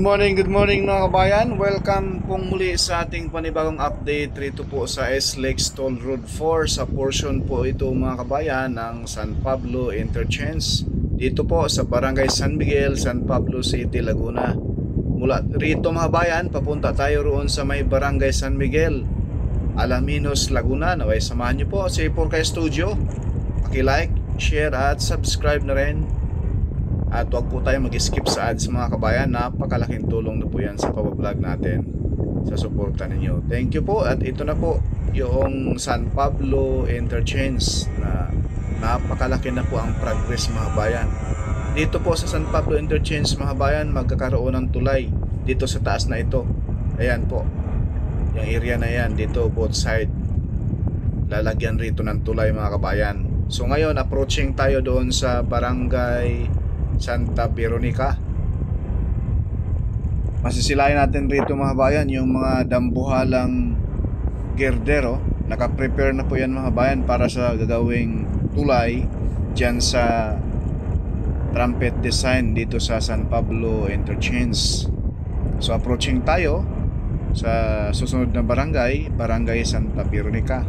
Good morning mga kabayan. Welcome pong muli sa ating panibagong update rito po sa SLEX Toll Road 4 sa portion po ito mga kabayan ng San Pablo Interchange. Dito po sa Barangay San Miguel, San Pablo City, Laguna. Mula rito mga kabayan, papunta tayo roon sa may Barangay San Miguel, Alaminos, Laguna. Naway samahan niyo po si Purkay Studio. Paki-like, share at subscribe na rin. At huwag po tayo mag-skip sa ads mga kabayan. Napakalaking tulong na po yan sa pabablog natin, sa suporta ninyo. Thank you po. At ito na po yung San Pablo Interchange na napakalaki na po ang progress mga kabayan. Dito po sa San Pablo Interchange mga kabayan, magkakaroon ng tulay dito sa taas na ito. Ayan po, yung area na yan dito, both side, lalagyan rito ng tulay mga kabayan. So ngayon approaching tayo doon sa Barangay Santa Veronica. Masisilayan natin rito mga bayan yung mga dambuhalang girdero. Naka-prepare na po yan mga bayan para sa gagawing tulay dyan sa trumpet design dito sa San Pablo Interchange. So approaching tayo sa susunod na barangay, Barangay Santa Veronica.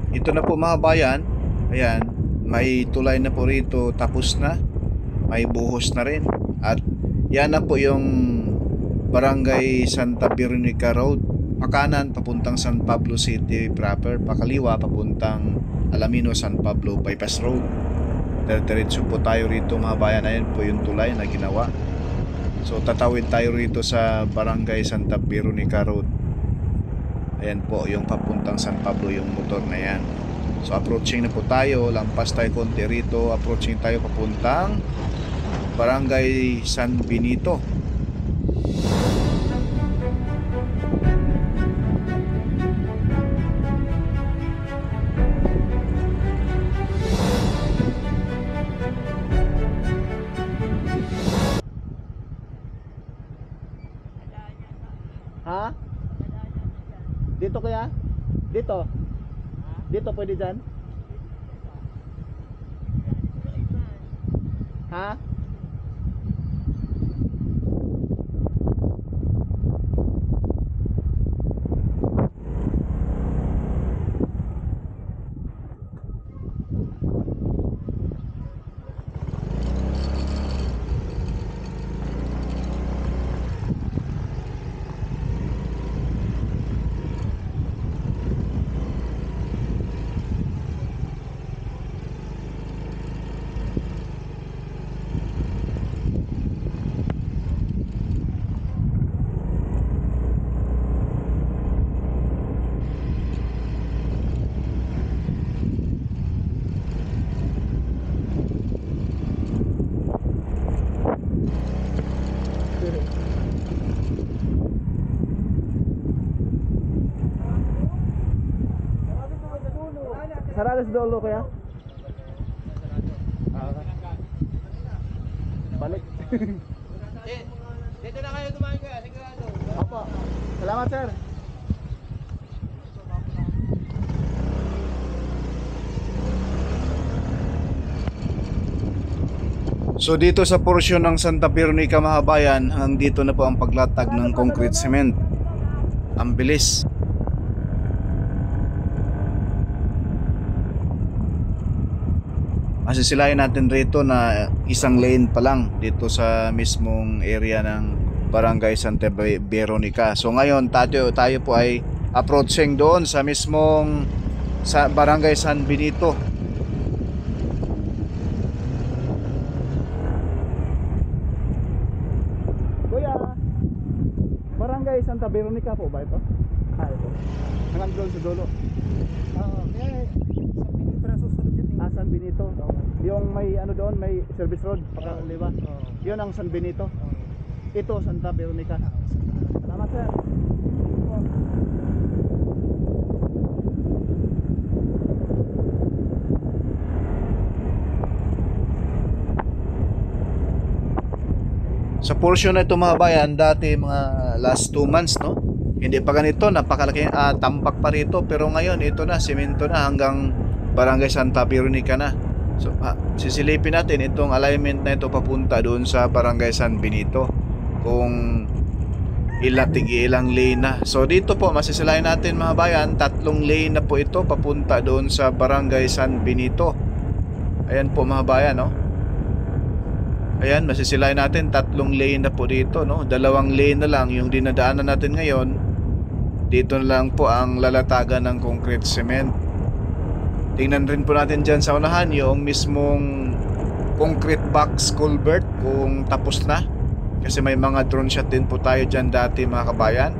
Ito na po mga bayan. Ayan, may tulay na po rito, tapos na, may buhos na rin. At yan na po yung Barangay Santa Veronica Road. Pakanan papuntang San Pablo City proper, pakaliwa papuntang Alaminos San Pablo Bypass Road. Diretso po tayo rito mga bayan. Ayan po yung tulay na ginawa. So tatawid tayo rito sa Barangay Santa Veronica Road. Ayan po yung papuntang San Pablo yung motor na yan. So approaching na po tayo, lampas tayo konti rito, approaching tayo papuntang Barangay San Benito. Ha? Dito kaya? Dito? Dito pwede dyan? Ha? Sarado sa dulo kaya? Balik. Dito na kayo dumaan kaya, sigurado. Opo. Salamat sir. So dito sa porsyon ng Santa Veronica mga kabayan, hanggang dito na po ang paglatag ng concrete cement. Ang bilis. Masisilayan natin rito na isang lane pa lang dito sa mismong area ng Barangay Santa Veronica. So ngayon tayo po ay approaching doon sa mismong Barangay San Benito. Kuya, Barangay Santa Veronica po ba ito? Ito. Hanggang doon sa dulo. San Benito. Yung may ano doon, may service road pakaliwa. Yun ang San Benito. Ito Santa Veronica. Salamat sir. Sa portion na ito mga bayan, dati mga last 2 months, no? Hindi pa ganito, napakalaki tambak pa rito, pero ngayon ito na, semento na hanggang Barangay Santa Veronica na. So sisilipin natin itong alignment na ito papunta doon sa Barangay San Benito, kung ilang lane na. So dito po masisilayan natin mga bayan, 3 lane na po ito papunta doon sa Barangay San Benito. Ayan po mga bayan, no? Ayan, masisilayan natin 3 lane na po dito, no? 2 lane na lang yung dinadaanan natin ngayon. Dito na lang po ang lalatagan ng concrete cement. Tingnan rin po natin dyan sa unahan yung mismong concrete box culvert kung tapos na. Kasi may mga drone shot din po tayo dyan dati mga kabayan.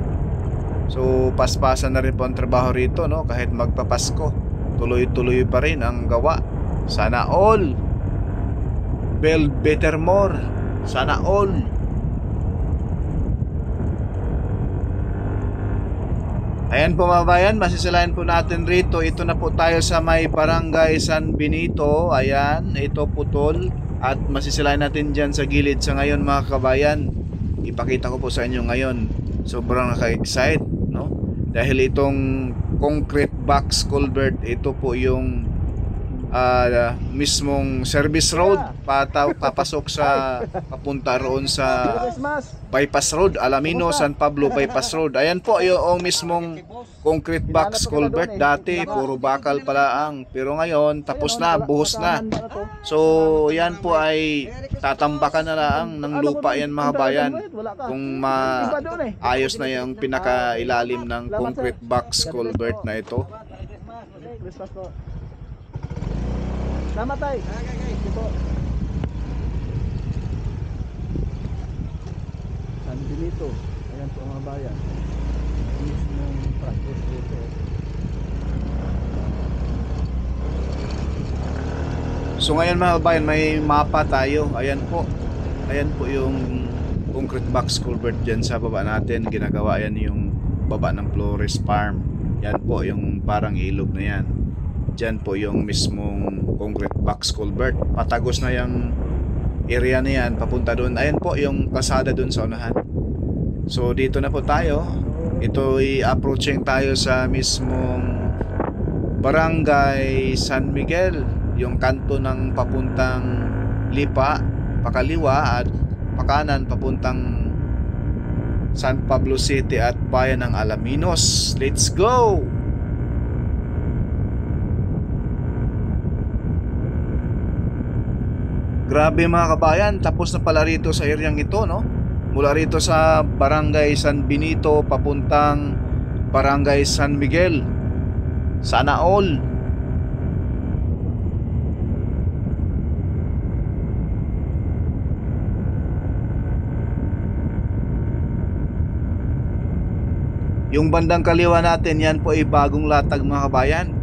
So paspasan na rin po ang trabaho rito, no? Kahit magpapasko, tuloy-tuloy pa rin ang gawa. Sana all. Build better more. Sana all. Ayan po mga bayan, masisilayan po natin rito. Ito na po tayo sa may Barangay San Benito. Ayan, ito putol. At masisilayan natin dyan sa gilid sa ngayon mga kabayan. Ipakita ko po sa inyo ngayon. Sobrang naka-excite, no? Dahil itong concrete box culvert, ito po yung mismong service road papasok sa papunta roon sa bypass road, Alamino San Pablo bypass road. Ayan po yung mismong concrete box culvert. Dati puro bakal pala ang, pero ngayon tapos na, buhos na. So yan po ay tatambakan na lang ng lupa yan mga bayan kung maayos na yung pinakailalim ng concrete box culvert na ito. Salamat tay. Ito. San Benito. Ayan po mga bayan. Mismong practice dito. So ngayon mga bayan, may mapa tayo. Ayan po. Ayan po yung concrete box culvert dyan sa baba natin. Ginagawa yan yung baba ng Flores Farm. Yan po yung parang ilog na yan. Dyan po yung mismong concrete box culvert. Patagos na yung area na yan papunta doon. Ayan po yung kalsada doon sa unahan. So dito na po tayo. Ito i-approaching tayo sa mismong Barangay San Miguel, yung kanto ng papuntang Lipa pakaliwa at pakanan papuntang San Pablo City at bayan ng Alaminos. Let's go! Grabe mga kabayan, tapos na pala rito sa areang ito, no? Mula rito sa Barangay San Benito papuntang Barangay San Miguel. Sana all. Yung bandang kaliwa natin, yan po ay bagong latag mga kabayan.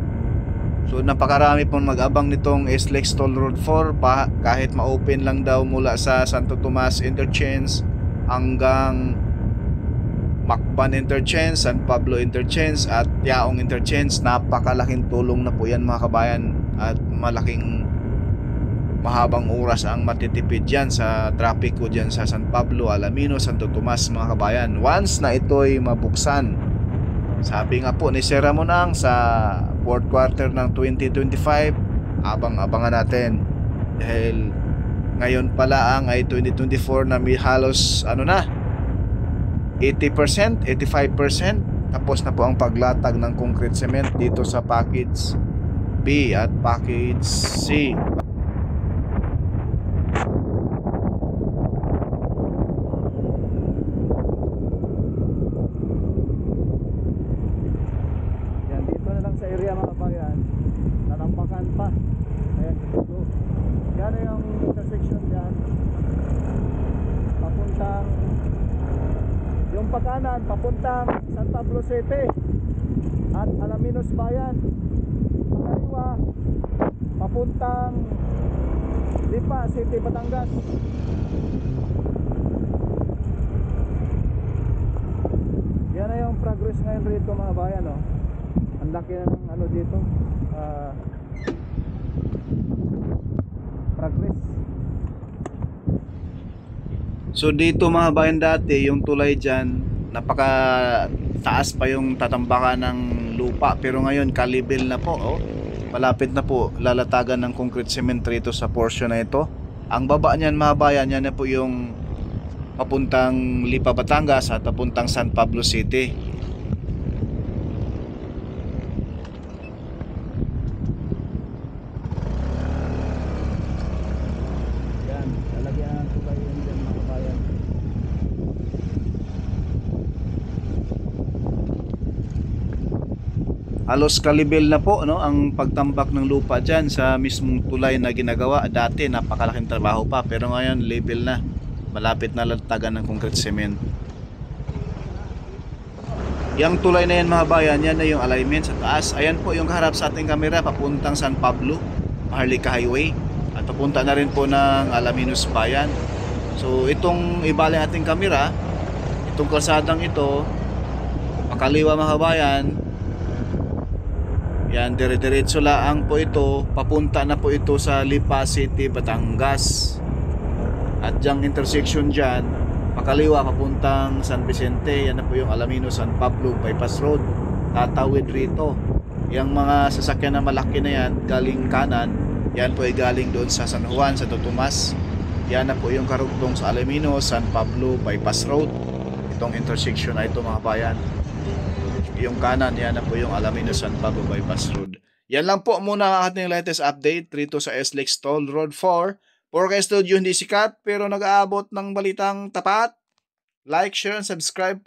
So napakarami pong mag-abang nitong SLEX Toll Road 4 kahit ma-open lang daw mula sa Santo Tomas Interchange hanggang Macban Interchange, San Pablo Interchange at Yaong Interchange. Napakalaking tulong na po yan mga kabayan, at malaking mahabang oras ang matitipid dyan sa trapiko dyan sa San Pablo, Alaminos, Santo Tomas mga kabayan. Once na ito'y mabuksan, sabi nga po ni Sir Ramonang sa fourth quarter ng 2025, abang-abangan natin dahil ngayon pala ang ay 2024 na may halos 80%, 85%. Tapos na po ang paglatag ng concrete cement dito sa package B at package C. Yan, dito na lang sa area mga bayan, nalampakan pa. Ayan, dito. Yan na yung intersection dyan. Papuntang yung pagkanan, papuntang San Pablo City at Alaminos Bayan. Pakaliwa, papuntang Lipa City, Batangas. Yan na yung progress ngayon rito mga bayan, oh. Ang laki na ng dito, progress. So dito mga bayan, dati yung tulay dyan, napaka taas pa yung tatambakan ng lupa, pero ngayon kalibel na po, oh. Malapit na po lalatagan ng concrete cement rito sa portion na ito. Ang baba niyan mga bayan, yan na po yung papuntang Lipa, Batangas at papuntang San Pablo City. Yan, lalagyan ang tulay yun dyan mga bayan. Halos kalibel na po, no, ang pagtambak ng lupa dyan sa mismong tulay na ginagawa. Dati napakalaking trabaho pa, pero ngayon level na, malapit na latagan ng concrete cement. Yung tulay na yan mga bayan, yan na yung alignment sa taas. Ayan po yung kaharap sa ating kamera, papuntang San Pablo Maharlika Highway, at papunta na rin po ng Alaminos Bayan. So itong ibali ating kamera, itong kalsadang ito, makaliwa mga bayan, yan, dire-diretso lang po ito, papunta na po ito sa Lipa City, Batangas. At yung intersection dyan, makaliwa papuntang San Vicente, yan na po yung Alaminos San Pablo Bypass Road. Tatawid rito. Yung mga sasakyan na malaki na yan, galing kanan, yan po ay galing doon sa San Juan, Santo Tomas. Yan na po yung karugtong sa Alaminos San Pablo Bypass Road. Itong intersection na ito mga bayan. Yung kanan, yan na po yung Alaminos San Pablo Bypass Road. Yan lang po muna ang ating latest update rito sa SLEX Toll Road 4. Porca Studio hindi sikat pero nag-aabot ng balitang tapat. Like, share, and subscribe.